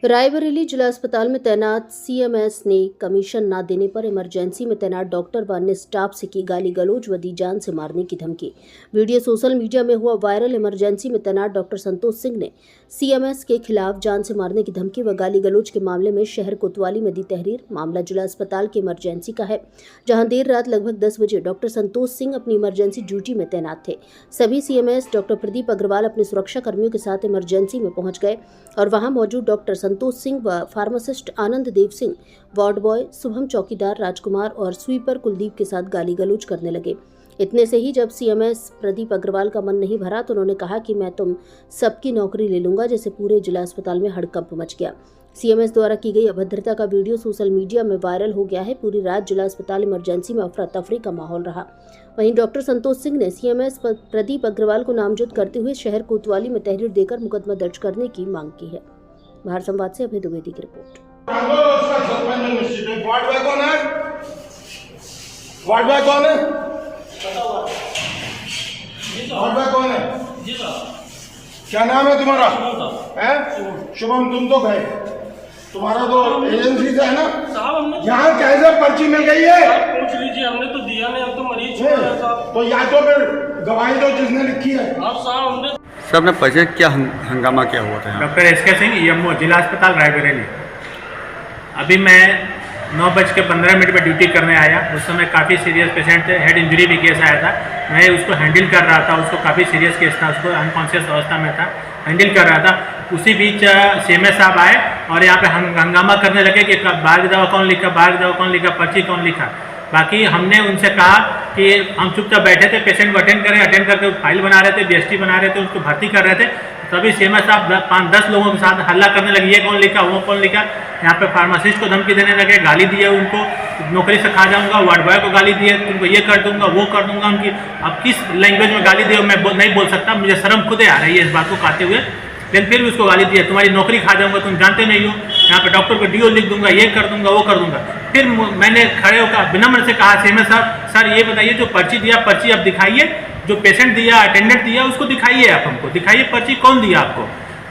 रायबरेली जिला अस्पताल में तैनात सीएमएस ने कमीशन न देने पर इमरजेंसी में तैनात डॉक्टर व अन्य स्टाफ से की गाली गलौज व दी जान से मारने की धमकी। वीडियो सोशल मीडिया में हुआ वायरल। इमरजेंसी में तैनात डॉक्टर संतोष सिंह ने सीएमएस के खिलाफ जान से मारने की धमकी व गाली गलौज के मामले में शहर कोतवाली में दी तहरीर। मामला जिला अस्पताल की इमरजेंसी का है, जहां देर रात लगभग 10 बजे डॉक्टर संतोष सिंह अपनी इमरजेंसी ड्यूटी में तैनात थे। सभी सीएमएस डॉक्टर प्रदीप अग्रवाल अपने सुरक्षा कर्मियों के साथ इमरजेंसी में पहुंच गए और वहां मौजूद डॉक्टर संतोष सिंह व फार्मासिस्ट आनंद देव सिंह, वार्ड बॉय शुभम, चौकीदार राजकुमार और स्वीपर कुलदीप के साथ गाली गलौज करने लगे। इतने से ही जब सीएमएस प्रदीप अग्रवाल का मन नहीं भरा तो उन्होंने कहा कि मैं तुम सबकी नौकरी ले लूंगा, जैसे पूरे जिला अस्पताल में हड़कंप मच गया। सीएमएस द्वारा की गई अभद्रता का वीडियो सोशल मीडिया में वायरल हो गया है। पूरी रात जिला अस्पताल इमरजेंसी में अफरा तफरी का माहौल रहा। वहीं डॉक्टर संतोष सिंह ने सीएमएस प्रदीप अग्रवाल को नामजद करते हुए शहर कोतवाली में तहरीर देकर मुकदमा दर्ज करने की मांग की है। बाहर संवाद से अभय द्विवेदी की रिपोर्ट। क्या नाम है तुम्हारा? है शुभम। तुम तो गए, तुम्हारा तो एजेंसी से है ना साहब। यहाँ कैसे पर्ची मिल गई है? पूछ लीजिए, हमने तो दिया नहीं, हम तो मरीज छोड़ रहे हैं साहब। तो या तो फिर गवाही दो जिसने लिखी है। आप साहब हमने सब ने पचे क्या हंगामा क्या हुआ था? डॉक्टर एसके सिंह, ईएमओ, जिला अस्पताल रायबरेली। अभी मैं 9:15 पर ड्यूटी करने आया। उस समय काफ़ी सीरियस पेशेंट थे, हेड इंजरी भी केस आया था। मैं उसको हैंडल कर रहा था, उसको काफ़ी सीरियस केस था, उसको अनकॉन्शियस अवस्था में था, हैंडल कर रहा था। उसी बीच सीएमएस साहब आए और यहाँ पे हंगामा करने लगे कि बाहर दवा कौन लिखा, बाहर दवा कौन लिखा, पर्ची कौन लिखा। बाकी हमने उनसे कहा कि हम चुपचाप बैठे थे, पेशेंट को अटेंड करें। अटेंड करके फाइल बना रहे थे, बीएसटी बना रहे थे, उसको भर्ती कर रहे थे। तभी सीएमएस साहब 5-10 लोगों के साथ हल्ला करने लगे, ये कौन लिखा, वो कौन लिखा। यहाँ पे फार्मासिस्ट को धमकी देने लगे, गाली दिए, उनको नौकरी से खा जाऊंगा। वार्ड बॉय को गाली दिए, तुमको ये कर दूंगा, वो कर दूंगा। उनकी अब किस लैंग्वेज में गाली दिए मैं नहीं बोल सकता, मुझे शर्म खुद आ रही है इस बात को कहते हुए। लेकिन फिर भी उसको गाली दिया, तुम्हारी नौकरी खा जाऊंगा, तुम जानते नहीं हो, यहाँ पे डॉक्टर को डीओ लिख दूंगा, ये कर दूंगा, वो कर दूंगा। फिर मैंने खड़े होकर विनम्र से कहा सीएमएस साहब, सर ये बताइए जो पर्ची दिया, पर्ची आप दिखाइए, जो पेशेंट दिया, अटेंडेंट दिया, उसको दिखाइए, आप हमको दिखाइए पर्ची कौन दिया आपको।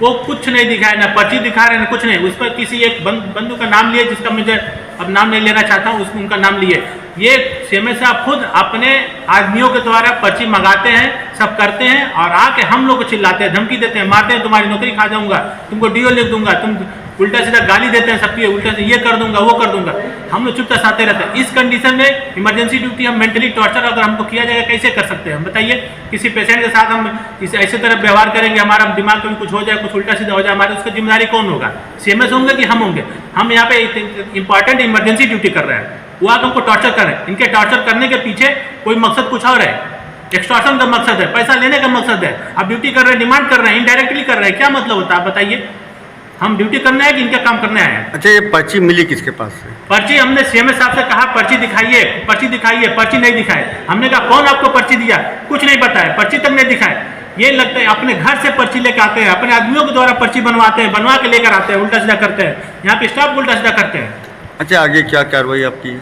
वो कुछ नहीं दिखाया, ना पर्ची दिखा रहे, ना कुछ नहीं। उस पर किसी एक बंधु का नाम लिए, जिसका मुझे अब नाम नहीं लेना चाहता हूँ, उनका नाम लिए। ये सीएमएस साहब खुद अपने आदमियों के द्वारा पर्ची मंगाते हैं, सब करते हैं और आके हम लोग को चिल्लाते हैं, धमकी देते हैं, मारते हैं, तुम्हारी नौकरी खा जाऊंगा, तुमको डीओ लिख दूंगा, तुम उल्टा सीधा गाली देते हैं सबकी, उल्टा से ये कर दूंगा, वो कर दूंगा। हम लोग चुपचाप साथे रहते हैं। इस कंडीशन में इमरजेंसी ड्यूटी हम मेंटली टॉर्चर अगर हमको किया जाएगा, कैसे कर सकते हैं हम बताइए? किसी पेशेंट के साथ हम इस ऐसे तरह व्यवहार करेंगे, हमारा दिमाग में कुछ हो जाए, कुछ उल्टा सीधा हो जाए, हमारी उसका जिम्मेदारी कौन होगा? सीएमएस होंगे कि हम होंगे? हम यहाँ पे इंपॉर्टेंट इमरजेंसी ड्यूटी कर रहे हैं, वो आप हमको टॉर्चर कर रहे हैं। इनके टॉर्चर करने के पीछे कोई मकसद कुछ और है, एक्सटॉर्शन का मकसद है, पैसा लेने का मकसद है। आप ड्यूटी कर रहे हैं, डिमांड कर रहे हैं, इनडायरेक्टली कर रहे हैं, क्या मतलब होता है आप बताइए? हम ड्यूटी करने आए कि इनका काम करने आए हैं? अच्छा, ये पर्ची मिली किसके पास से? पर्ची हमने सीएमएस साहब से कहा पर्ची दिखाइए, पर्ची दिखाइए, पर्ची नहीं दिखाए। हमने कहा कौन आपको पर्ची दिया? कुछ नहीं बताया, पर्ची तक नहीं दिखाए। ये लगता है अपने घर से पर्ची लेकर आते हैं, अपने आदमियों के द्वारा पर्ची बनवाते हैं, बनवा के लेकर आते हैं, उल्टा सीधा करते हैं, यहाँ पे स्टाफ उल्टा सीधा करते हैं। अच्छा, आगे क्या कार्रवाई आपकी?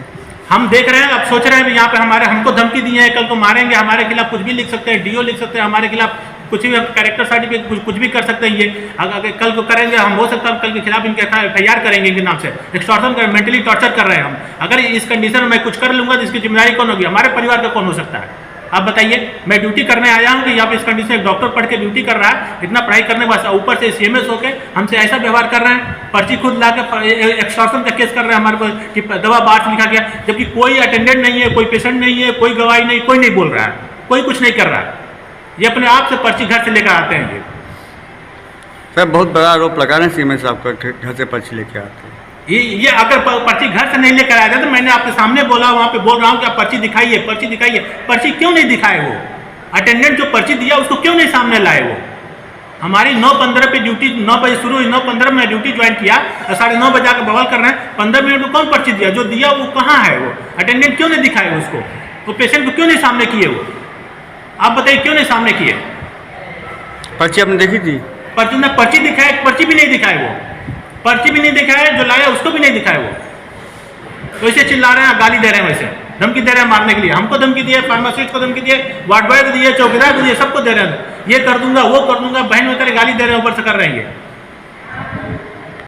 हम देख रहे हैं, अब सोच रहे हैं यहाँ पे हमको धमकी दी है, कल को मारेंगे, हमारे खिलाफ कुछ भी लिख सकते हैं, डीओ लिख सकते हैं, हमारे खिलाफ कुछ भी, कैरेक्टर सर्टिफिकेट कुछ भी कर सकते हैं। ये अगर कल को करेंगे, हम हो सकता है कल के खिलाफ इनके एफआईआर करेंगे, इनके नाम से एक्सटॉर्शन कर, मेंटली टॉर्चर कर रहे हैं हम। अगर इस कंडीशन में मैं कुछ कर लूंगा तो इसकी जिम्मेदारी कौन होगी? हमारे परिवार का कौन हो सकता है? आप बताइए। मैं ड्यूटी करने आया हूँ कि यहाँ पे इस कंडीशन एक डॉक्टर पढ़ के ड्यूटी कर रहा है, इतना पढ़ाई करने के बाद ऊपर से सीएमएस होके हमसे ऐसा व्यवहार कर रहे हैं, पर्ची खुद ला के एक्सटॉर्शन का केस कर रहे हैं हमारे पर कि दवा बाहर लिखा गया, जबकि कोई अटेंडेंट नहीं है, कोई पेशेंट नहीं है, कोई गवाही नहीं, कोई नहीं बोल रहा है, कोई कुछ नहीं कर रहा है। ये अपने आप से पर्ची घर से लेकर आते हैं। ये सर बहुत बड़ा आरोप लगा रहे हैं सीएमएस साहब का, घर से पर्ची लेके आते हैं। ये अगर पर्ची घर से नहीं लेकर आया था तो मैंने आपके सामने बोला, वहाँ पे बोल रहा हूँ कि आप पर्ची दिखाइए, पर्ची दिखाइए। पर्ची क्यों नहीं दिखाए? वो अटेंडेंट जो पर्ची दिया उसको क्यों नहीं सामने लाए? वो हमारी 9:15 पे ड्यूटी, 9 बजे शुरू हुई, 9:15 में ड्यूटी ज्वाइन किया और 9:30 बजे आकर बवाल कर रहे हैं। 15 मिनट में कौन पर्ची दिया? जो दिया वो कहाँ है? वो अटेंडेंट क्यों नहीं दिखाए उसको? वो पेशेंट को क्यों नहीं सामने किए? वो आप बताइए क्यों नहीं सामने किए? पर्ची आपने देखी थी? पर्ची ना, पर्ची दिखाए, पर्ची भी नहीं दिखाए, वो पर्ची भी नहीं दिखाया, जो लाया उसको भी नहीं दिखाया। वो वैसे चिल्ला रहे हैं, गाली दे रहे हैं, वैसे धमकी दे रहे हैं मारने के लिए। हमको धमकी दिए, फार्मासिस्ट को धमकी दिए, वार्ड बॉय को दिए, चौकीदार को दिए, सबको दे रहे हैं, ये कर दूंगा, वो कर दूंगा, बहन में गाली दे रहे हैं, ऊपर से कर रहे हैं ये।